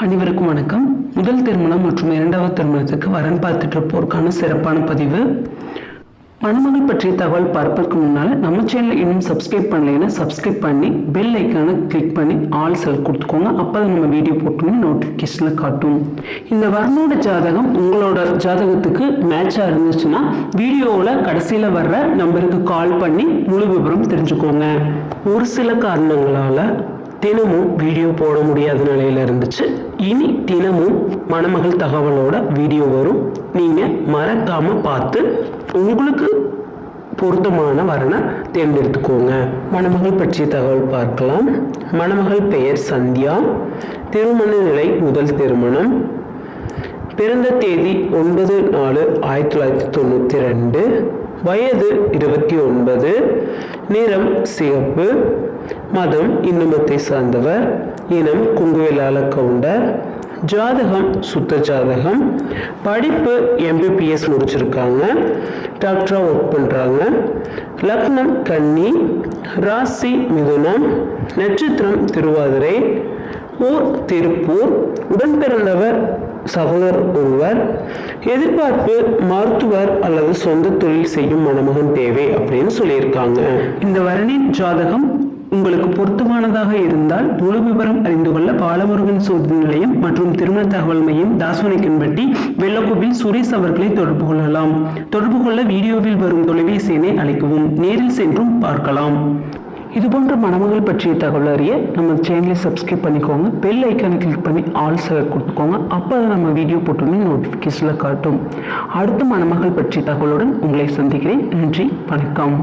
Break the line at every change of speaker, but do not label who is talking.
அனைவருக்கும் வணக்கம். முதல் திருமணம் மற்றும் இரண்டாவது திருமணத்துக்கு வரன் பார்த்துட்டு இருப்போருக்கான சிறப்பான பதிவு. மணமகள் பற்றிய தகவல் பார்ப்பதற்கு முன்னால் நம்ம சேனல் இன்னும் சப்ஸ்கிரைப் பண்ணலைன்னா சப்ஸ்கிரைப் பண்ணி பெல் ஐக்கானை கிளிக் பண்ணி ஆல் செல் கொடுத்துக்கோங்க. அப்போ தான் நம்ம வீடியோ போட்டோம்னா நோட்டிஃபிகேஷனில் காட்டும். இந்த வரனோட ஜாதகம் உங்களோட ஜாதகத்துக்கு மேட்சாக இருந்துச்சுன்னா வீடியோவில் கடைசியில் வர்ற நம்பருக்கு கால் பண்ணி முழு விவரம் தெரிஞ்சுக்கோங்க. ஒரு சில காரணங்களால் தினமும் வீடியோ போட முடியாத நிலையில் இருந்துச்சு. இனி தினமும் மணமகள் தகவலோட வீடியோ வரும். நீங்கள் மறக்காமல் பார்த்து உங்களுக்கு பொருத்தமான வரனை தேர்ந்தெடுத்துக்கோங்க. மணமகள் பற்றிய தகவல் பார்க்கலாம். மணமகள் பெயர் சந்தியா. திருமண நிலை முதல் திருமணம். பிறந்த தேதி 9/4/1992. வயது 29. நிறம் சிகப்பு. மதம் இந்து மதத்தை சார்ந்தவர். இனம் குங்குவேலால கவுண்டர். ஜாதகம் சுத்த ஜாதகம். படிப்பு MBBS முடிச்சிருக்காங்க. டாக்டராக ஒர்க் பண்ணுறாங்க. லக்னம் கன்னி. ராசி மிதுனம். நட்சத்திரம் திருவாதிரை. ஊர் திருப்பூர். உடன் பிறந்தவர் சகோதரர் ஒருவர். எதிர்பார்ப்பு மருத்துவர் அல்லது சொந்த தொழில் செய்யும் மணமகன் தேவை அப்படின்னு சொல்லியிருக்காங்க. இந்த வரனின் ஜாதகம் உங்களுக்கு பொருத்தமானதாக இருந்தால் முழு விவரம் அறிந்து கொள்ள பாலமுருகன் சோதனை நிலையம் மற்றும் திருமண தகவல் மையம் தாசோனிக்கன்பட்டி வெள்ளக்கோவில் சுரேஷ் அவர்களை தொடர்பு கொள்ளலாம். தொடர்பு கொள்ள வீடியோவில் வரும் தொலைபேசி எண்ணை அழைக்கவும். நேரில் சென்றும் பார்க்கலாம். இதுபோன்ற மணமகள் பற்றிய தகவல் அறிய நம்ம சேனலை சப்ஸ்கிரைப் பண்ணிக்கோங்க. பெல் ஐக்கானை கிளிக் பண்ணி ஆல் செலக்ட் கொடுத்துக்கோங்க. அப்போ தான் நம்ம வீடியோ போட்டோன்னே நோட்டிஃபிகேஷனில் காட்டும். அடுத்த மணமகள் பற்றிய தகவலுடன் உங்களை சந்திக்கிறேன். நன்றி, வணக்கம்.